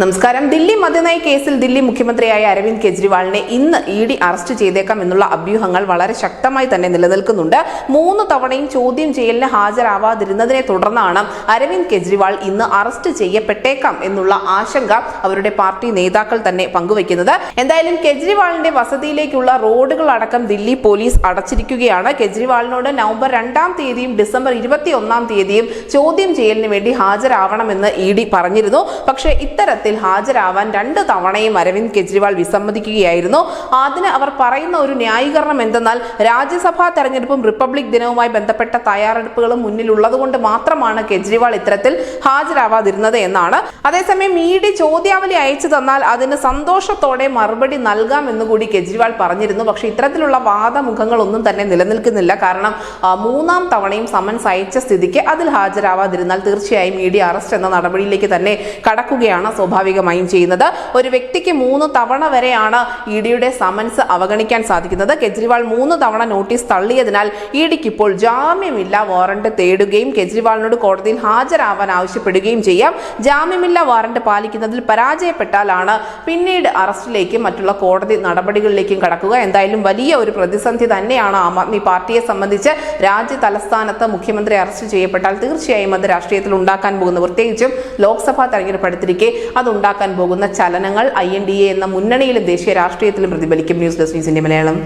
നമസ്കാരം. ദില്ലി മദ്യനയ കേസിൽ ദില്ലി മുഖ്യമന്ത്രിയായ അരവിന്ദ് കെജ്രിവാളിനെ ഇന്ന് ഇഡി അറസ്റ്റ് ചെയ്തേക്കാം എന്നുള്ള അഭ്യൂഹങ്ങൾ വളരെ ശക്തമായി തന്നെ നിലനിൽക്കുന്നുണ്ട്. 3 തവണയും ചോദ്യം ചെയ്യലിന് ഹാജരാവാതിരുന്നതിനെ തുടർന്നാണ് അരവിന്ദ് കെജ്രിവാൾ ഇന്ന് അറസ്റ്റ് ചെയ്യപ്പെട്ടേക്കാം എന്നുള്ള ആശങ്ക അവരുടെ പാർട്ടി നേതാക്കൾ തന്നെ പങ്കുവയ്ക്കുന്നത്. എന്തായാലും കെജ്രിവാളിന്റെ വസതിയിലേക്കുള്ള റോഡുകൾ അടക്കം ദില്ലി പോലീസ് അടച്ചിരിക്കുകയാണ്. കെജ്രിവാളിനോട് നവംബർ 2-ാം തീയതിയും ഡിസംബർ 21-ാം തീയതിയും ചോദ്യം ചെയ്യലിന് വേണ്ടി ഹാജരാവണമെന്ന് ഇഡി പറഞ്ഞിരുന്നു. പക്ഷേ ഇത്തരത്തിൽ ഹാജരാവാൻ 2 തവണയും അരവിന്ദ് കെജ്രിവാൾ വിസമ്മതിക്കുകയായിരുന്നു. അതിന് അവർ പറയുന്ന ഒരു ന്യായീകരണം എന്തെന്നാൽ രാജ്യസഭാ തെരഞ്ഞെടുപ്പും റിപ്പബ്ലിക് ദിനവുമായി ബന്ധപ്പെട്ട തയ്യാറെടുപ്പുകളും മുന്നിലുള്ളത് കൊണ്ട് മാത്രമാണ് കെജ്രിവാൾ ഇത്തരത്തിൽ ഹാജരാവാതിരുന്നത് എന്നാണ്. അതേസമയം ഇഡി ചോദ്യാവലി അയച്ചു തന്നാൽ അതിന് സന്തോഷത്തോടെ മറുപടി നൽകാമെന്ന് കൂടി കെജ്രിവാൾ പറഞ്ഞിരുന്നു. പക്ഷേ ഇത്തരത്തിലുള്ള വാദമുഖങ്ങളൊന്നും തന്നെ നിലനിൽക്കുന്നില്ല. കാരണം 3-ാം തവണയും സമൻസ് അയച്ച സ്ഥിതിക്ക് അതിൽ ഹാജരാവാതിരുന്നാൽ തീർച്ചയായും ഇഡി അറസ്റ്റ് എന്ന നടപടിയിലേക്ക് തന്നെ കടക്കുകയാണ് സ്വാഭാവികമായും ചെയ്യുന്നത്. ഒരു വ്യക്തിക്ക് 3 തവണ വരെയാണ് ഇഡിയുടെ സമൻസ് അവഗണിക്കാൻ സാധിക്കുന്നത്. കെജ്രിവാൾ 3 തവണ നോട്ടീസ് തള്ളിയതിനാൽ ഇഡിക്ക് ഇപ്പോൾ ജാമ്യമില്ല വാറന്റ് തേടുകയും കെജ്രിവാളിനോട് കോടതിയിൽ ഹാജരാവാൻ ആവശ്യപ്പെടുകയും ചെയ്യാം. ജാമ്യമില്ല വാറന്റ് പാലിക്കുന്നതിൽ പരാജയപ്പെട്ടാലാണ് പിന്നീട് അറസ്റ്റിലേക്കും മറ്റുള്ള കോടതി നടപടികളിലേക്കും കടക്കുക. എന്തായാലും വലിയ ഒരു പ്രതിസന്ധി തന്നെയാണ് ആം ആദ്മി പാർട്ടിയെ സംബന്ധിച്ച്. രാജ്യ തലസ്ഥാനത്ത് മുഖ്യമന്ത്രി അറസ്റ്റ് ചെയ്യപ്പെട്ടാൽ തീർച്ചയായും അത് രാഷ്ട്രീയത്തിൽ ഉണ്ടാക്കാൻ പോകുന്നു. പ്രത്യേകിച്ചും ലോക്സഭാ തെരഞ്ഞെടുപ്പ് അടുത്തിരിക്കെ അതുണ്ടാക്കാൻ പോകുന്ന ചലനങ്ങൾ INDA എന്ന മുന്നണിയിലും ദേശീയ രാഷ്ട്രീയത്തിലും പ്രതിഫലിക്കും. News desk news India Malayalam.